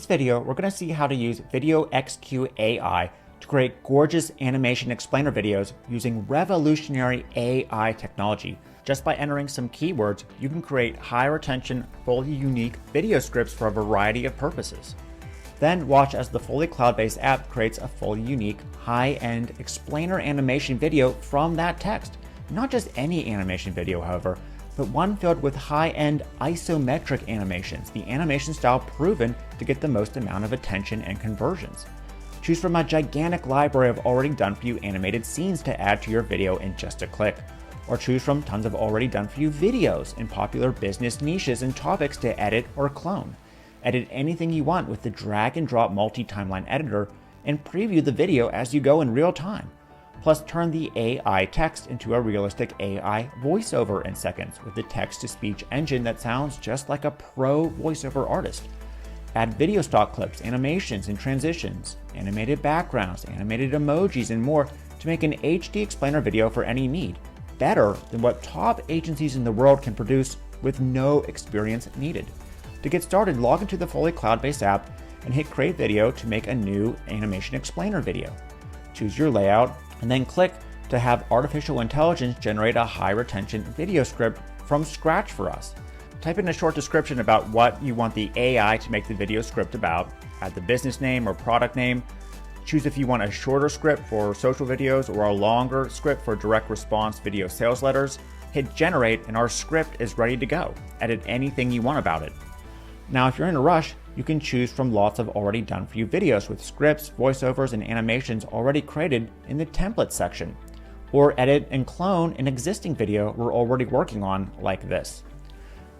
this video, we're going to see how to use VideoXQ-AI to create gorgeous animation explainer videos using revolutionary AI technology. Just by entering some keywords, you can create high retention, fully unique video scripts for a variety of purposes. Then watch as the fully cloud-based app creates a fully unique, high-end explainer animation video from that text. Not just any animation video, however, but one filled with high-end isometric animations, the animation style proven to get the most amount of attention and conversions. Choose from a gigantic library of already done-for-you animated scenes to add to your video in just a click. Or choose from tons of already done-for-you videos in popular business niches and topics to edit or clone. Edit anything you want with the drag-and-drop multi-timeline editor and preview the video as you go in real time. Plus, turn the AI text into a realistic AI voiceover in seconds with the text-to-speech engine that sounds just like a pro voiceover artist. Add video stock clips, animations and transitions, animated backgrounds, animated emojis, and more to make an HD explainer video for any need, better than what top agencies in the world can produce with no experience needed. To get started, log into the fully cloud-based app and hit Create Video to make a new animation explainer video. Choose your layout, and then click to have artificial intelligence generate a high retention video script from scratch for us. Type in a short description about what you want the AI to make the video script about, add the business name or product name, choose if you want a shorter script for social videos or a longer script for direct response video sales letters, hit generate and our script is ready to go. Edit anything you want about it. Now if you're in a rush, you can choose from lots of already done for you videos with scripts, voiceovers, and animations already created in the template section. Or edit and clone an existing video we're already working on like this.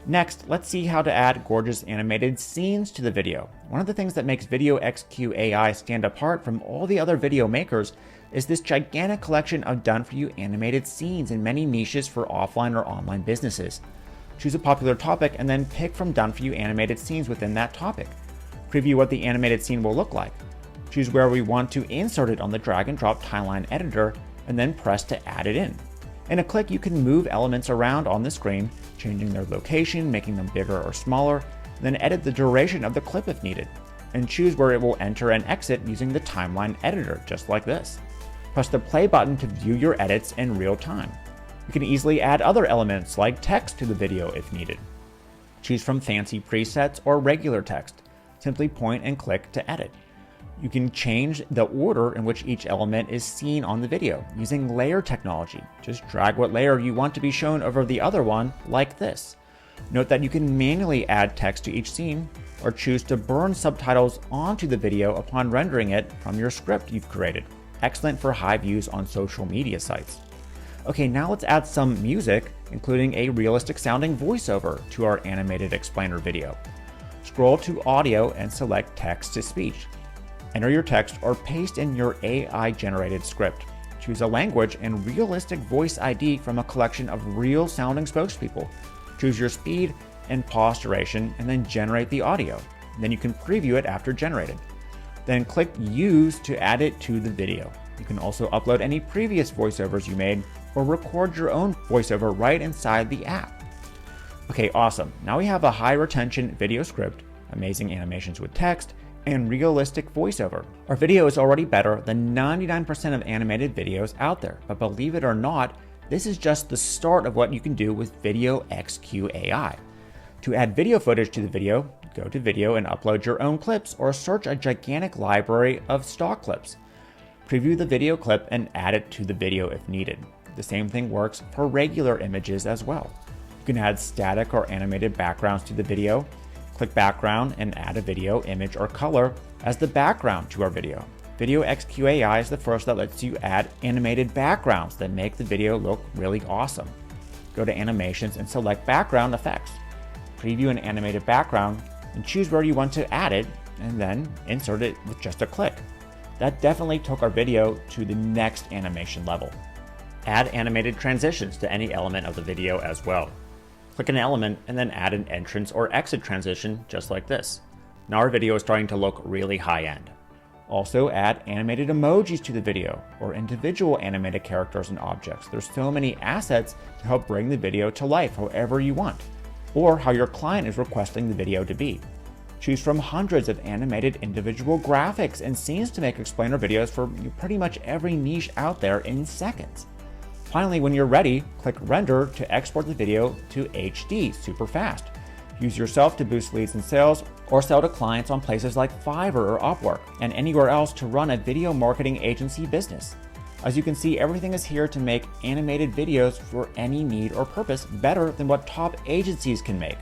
Next, let's see how to add gorgeous animated scenes to the video. One of the things that makes VideoXQ-AI stand apart from all the other video makers is this gigantic collection of done-for-you animated scenes in many niches for offline or online businesses. Choose a popular topic and then pick from done-for-you animated scenes within that topic. Preview what the animated scene will look like. Choose where we want to insert it on the drag-and-drop timeline editor and then press to add it in. In a click, you can move elements around on the screen, changing their location, making them bigger or smaller, then edit the duration of the clip if needed, and choose where it will enter and exit using the timeline editor, just like this. Press the play button to view your edits in real time. You can easily add other elements like text to the video if needed. Choose from fancy presets or regular text. Simply point and click to edit. You can change the order in which each element is seen on the video using layer technology. Just drag what layer you want to be shown over the other one like this. Note that you can manually add text to each scene or choose to burn subtitles onto the video upon rendering it from your script you've created. Excellent for high views on social media sites. Okay, now let's add some music, including a realistic sounding voiceover to our animated explainer video. Scroll to audio and select text to speech. Enter your text or paste in your AI generated script. Choose a language and realistic voice ID from a collection of real sounding spokespeople. Choose your speed and pause duration and then generate the audio. Then you can preview it after generated. Then click use to add it to the video. You can also upload any previous voiceovers you made or record your own voiceover right inside the app. Okay, awesome. Now we have a high retention video script, amazing animations with text, and realistic voiceover. Our video is already better than 99% of animated videos out there, but believe it or not, this is just the start of what you can do with VideoXQ-AI. To add video footage to the video, go to video and upload your own clips or search a gigantic library of stock clips. Preview the video clip and add it to the video if needed. The same thing works for regular images as well. You can add static or animated backgrounds to the video. Click background and add a video, image, or color as the background to our video. VideoXQ-AI is the first that lets you add animated backgrounds that make the video look really awesome. Go to animations and select background effects. Preview an animated background and choose where you want to add it and then insert it with just a click. That definitely took our video to the next animation level. Add animated transitions to any element of the video as well. Click an element and then add an entrance or exit transition just like this. Now our video is starting to look really high-end. Also add animated emojis to the video or individual animated characters and objects. There's so many assets to help bring the video to life however you want or how your client is requesting the video to be. Choose from hundreds of animated individual graphics and scenes to make explainer videos for pretty much every niche out there in seconds. Finally, when you're ready, click Render to export the video to HD super fast. Use yourself to boost leads and sales, or sell to clients on places like Fiverr or Upwork, and anywhere else to run a video marketing agency business. As you can see, everything is here to make animated videos for any need or purpose better than what top agencies can make.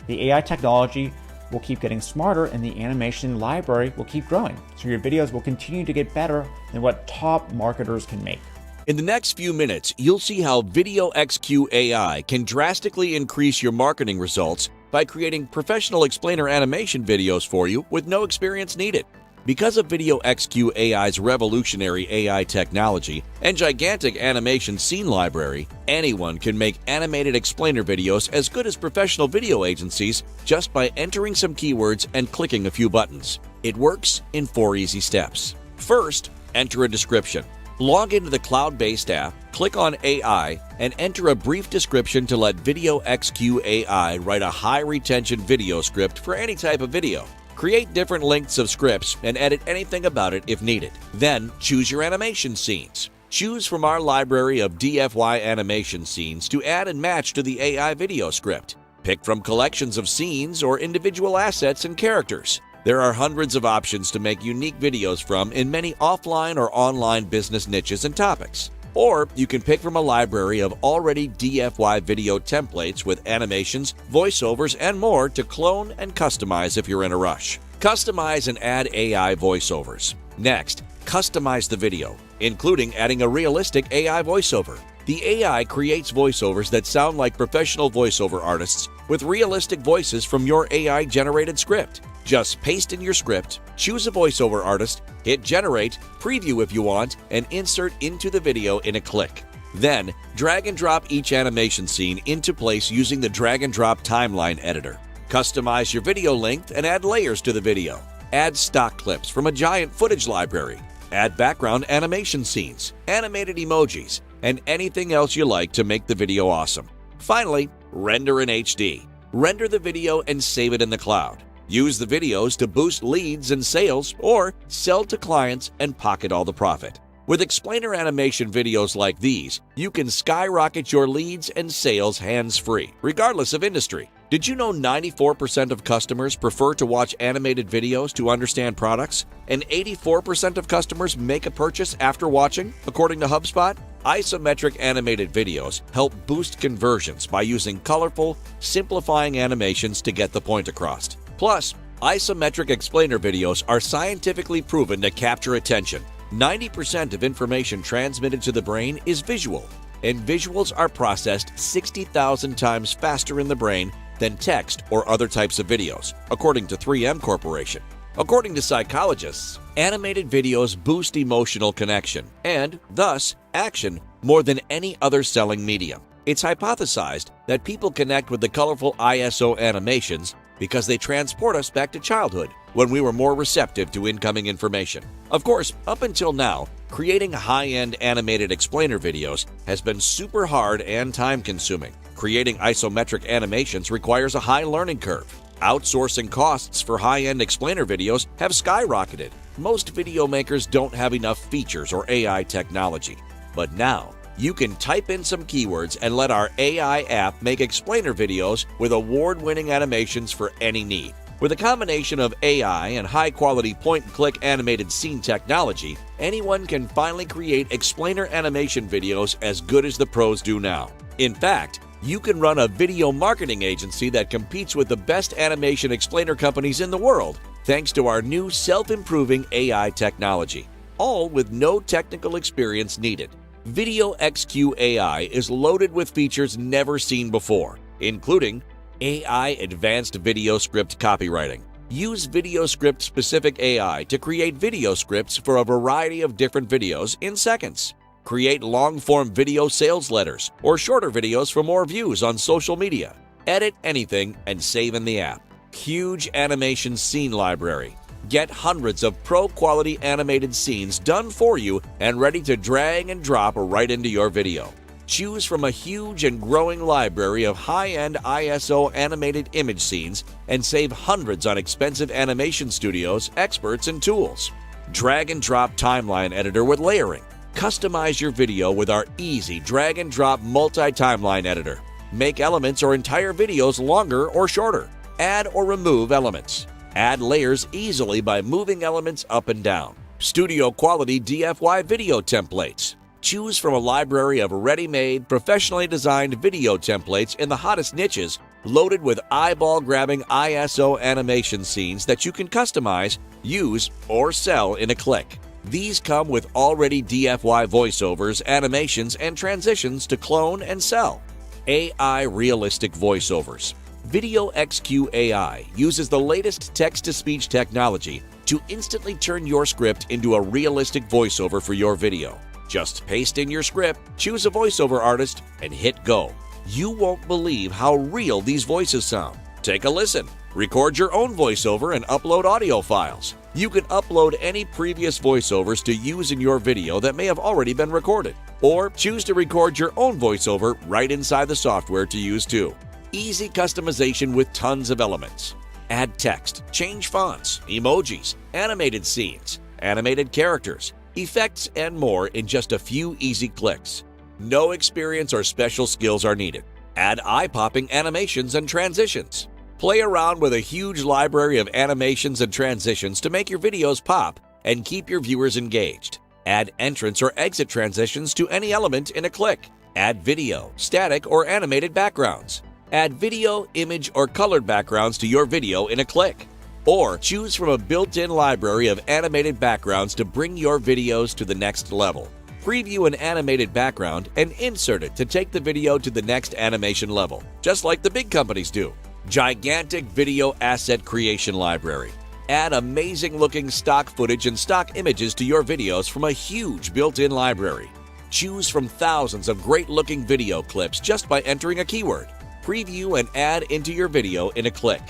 The AI technology will keep getting smarter and the animation library will keep growing, so your videos will continue to get better than what top marketers can make. In the next few minutes, you'll see how VideoXQ-AI can drastically increase your marketing results by creating professional explainer animation videos for you with no experience needed. Because of VideoXQ-AI's revolutionary AI technology and gigantic animation scene library, anyone can make animated explainer videos as good as professional video agencies just by entering some keywords and clicking a few buttons. It works in 4 easy steps. First, enter a description. Log into the cloud-based app, click on AI, and enter a brief description to let VideoXQ-AI write a high-retention video script for any type of video. Create different lengths of scripts and edit anything about it if needed. Then, choose your animation scenes. Choose from our library of DFY animation scenes to add and match to the AI video script. Pick from collections of scenes or individual assets and characters. There are hundreds of options to make unique videos from in many offline or online business niches and topics. Or you can pick from a library of already DFY video templates with animations, voiceovers, and more to clone and customize if you're in a rush. Customize and add AI voiceovers. Next, customize the video, including adding a realistic AI voiceover. The AI creates voiceovers that sound like professional voiceover artists with realistic voices from your AI-generated script. Just paste in your script, choose a voiceover artist, hit generate, preview if you want, and insert into the video in a click. Then, drag and drop each animation scene into place using the drag and drop timeline editor. Customize your video length and add layers to the video. Add stock clips from a giant footage library. Add background animation scenes, animated emojis, and anything else you like to make the video awesome. Finally, render in HD. Render the video and save it in the cloud. Use the videos to boost leads and sales, or sell to clients and pocket all the profit. With explainer animation videos like these, you can skyrocket your leads and sales hands-free, regardless of industry. Did you know 94% of customers prefer to watch animated videos to understand products? And 84% of customers make a purchase after watching, according to HubSpot? Isometric animated videos help boost conversions by using colorful, simplifying animations to get the point across. Plus, isometric explainer videos are scientifically proven to capture attention. 90% of information transmitted to the brain is visual, and visuals are processed 60,000 times faster in the brain than text or other types of videos, according to 3M Corporation. According to psychologists, animated videos boost emotional connection and, thus, action more than any other selling medium. It's hypothesized that people connect with the colorful ISO animations because they transport us back to childhood, when we were more receptive to incoming information. Of course, up until now, creating high-end animated explainer videos has been super hard and time-consuming. Creating isometric animations requires a high learning curve. Outsourcing costs for high-end explainer videos have skyrocketed. Most video makers don't have enough features or AI technology. But now, you can type in some keywords and let our AI app make explainer videos with award-winning animations for any need. With a combination of AI and high-quality point-and-click animated scene technology, anyone can finally create explainer animation videos as good as the pros do now. In fact, you can run a video marketing agency that competes with the best animation explainer companies in the world, thanks to our new self-improving AI technology, all with no technical experience needed. VideoXQ-AI is loaded with features never seen before, including AI Advanced Video Script Copywriting. Use video script-specific AI to create video scripts for a variety of different videos in seconds. Create long-form video sales letters or shorter videos for more views on social media. Edit anything and save in the app. Huge animation scene library. Get hundreds of pro-quality animated scenes done for you and ready to drag and drop right into your video. Choose from a huge and growing library of high-end ISO animated image scenes and save hundreds on expensive animation studios, experts, and tools. Drag and drop timeline editor with layering. Customize your video with our easy drag and drop multi-timeline editor. Make elements or entire videos longer or shorter. Add or remove elements. Add layers easily by moving elements up and down. Studio quality DFY video templates. Choose from a library of ready-made, professionally designed video templates in the hottest niches, loaded with eyeball-grabbing ISO animation scenes that you can customize, use, or sell in a click. These come with already DFY voiceovers, animations, and transitions to clone and sell. AI realistic voiceovers. VideoXQ-AI uses the latest text-to-speech technology to instantly turn your script into a realistic voiceover for your video. Just paste in your script, choose a voiceover artist, and hit go. You won't believe how real these voices sound. Take a listen. Record your own voiceover and upload audio files. You can upload any previous voiceovers to use in your video that may have already been recorded, or choose to record your own voiceover right inside the software to use too. Easy customization with tons of elements. Add text, change fonts, emojis, animated scenes, animated characters, effects, and more in just a few easy clicks. No experience or special skills are needed. Add eye-popping animations and transitions. Play around with a huge library of animations and transitions to make your videos pop and keep your viewers engaged. Add entrance or exit transitions to any element in a click. Add video, static, or animated backgrounds. Add video, image, or colored backgrounds to your video in a click. Or choose from a built-in library of animated backgrounds to bring your videos to the next level. Preview an animated background and insert it to take the video to the next animation level, just like the big companies do. Gigantic video asset creation library. Add amazing-looking stock footage and stock images to your videos from a huge built-in library. Choose from thousands of great-looking video clips just by entering a keyword. Preview and add into your video in a click.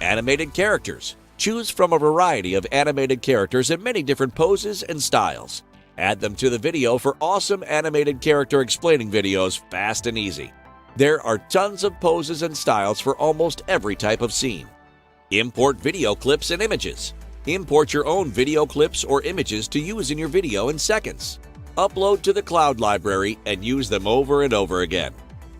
Animated characters. Choose from a variety of animated characters in many different poses and styles. Add them to the video for awesome animated character explaining videos fast and easy. There are tons of poses and styles for almost every type of scene. Import video clips and images. Import your own video clips or images to use in your video in seconds. Upload to the cloud library and use them over and over again.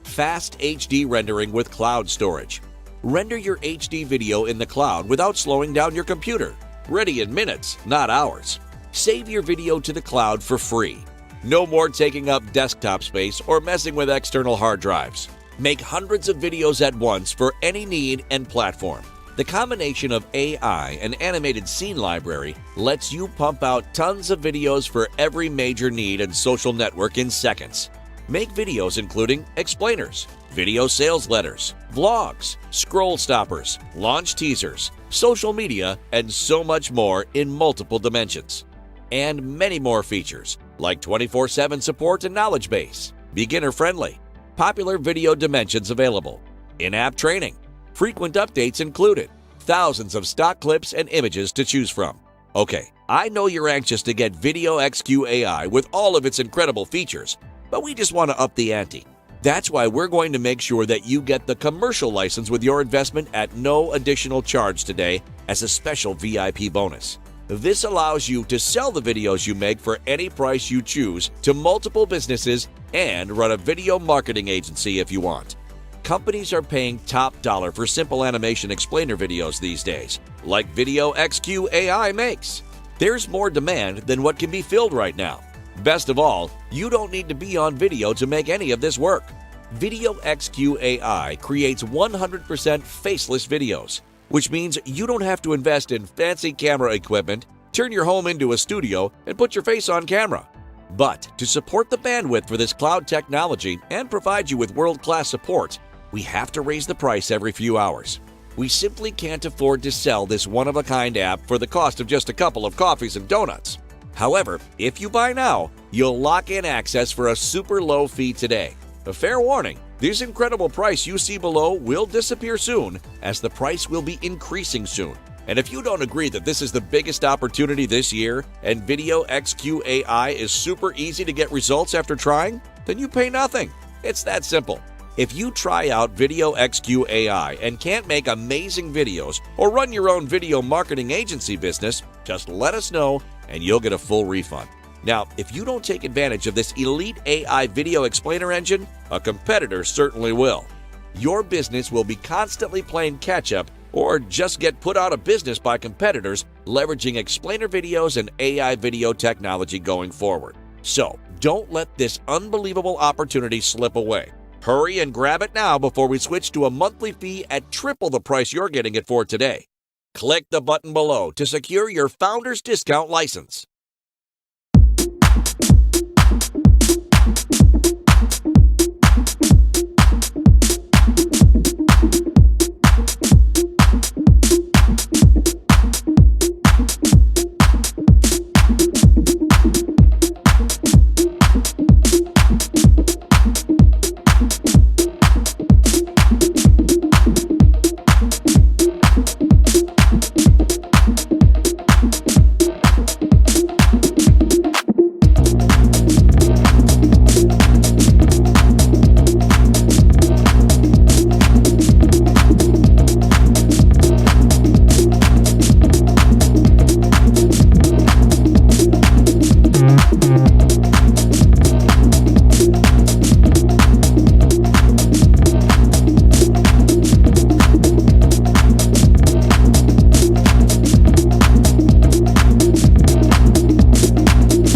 Fast HD rendering with cloud storage. Render your HD video in the cloud without slowing down your computer. Ready in minutes, not hours. Save your video to the cloud for free. No more taking up desktop space or messing with external hard drives. Make hundreds of videos at once for any need and platform. The combination of AI and animated scene library lets you pump out tons of videos for every major need and social network in seconds. Make videos including explainers, video sales letters, vlogs, scroll stoppers, launch teasers, social media, and so much more in multiple dimensions. And many more features like 24/7 support and knowledge base, beginner-friendly, popular video dimensions available, in-app training, frequent updates included, thousands of stock clips and images to choose from. Okay, I know you're anxious to get VideoXQ-AI with all of its incredible features, but we just want to up the ante. That's why we're going to make sure that you get the commercial license with your investment at no additional charge today as a special VIP bonus. This allows you to sell the videos you make for any price you choose to multiple businesses and run a video marketing agency if you want. Companies are paying top dollar for simple animation explainer videos these days, like VideoXQ-AI makes. There's more demand than what can be filled right now. Best of all, you don't need to be on video to make any of this work. VideoXQ-AI creates 100% faceless videos, which means you don't have to invest in fancy camera equipment, turn your home into a studio, and put your face on camera. But to support the bandwidth for this cloud technology and provide you with world-class support, we have to raise the price every few hours. We simply can't afford to sell this one-of-a-kind app for the cost of just a couple of coffees and donuts. However, if you buy now, you'll lock in access for a super low fee today. A fair warning, this incredible price you see below will disappear soon, as the price will be increasing soon. And if you don't agree that this is the biggest opportunity this year and VideoXQ-AI is super easy to get results after trying, then you pay nothing. It's that simple. If you try out VideoXQ-AI and can't make amazing videos or run your own video marketing agency business, just let us know and you'll get a full refund. Now, if you don't take advantage of this elite AI video explainer engine, a competitor certainly will. Your business will be constantly playing catch-up or just get put out of business by competitors leveraging explainer videos and AI video technology going forward. So, don't let this unbelievable opportunity slip away. Hurry and grab it now before we switch to a monthly fee at triple the price you're getting it for today. Click the button below to secure your Founders Discount license.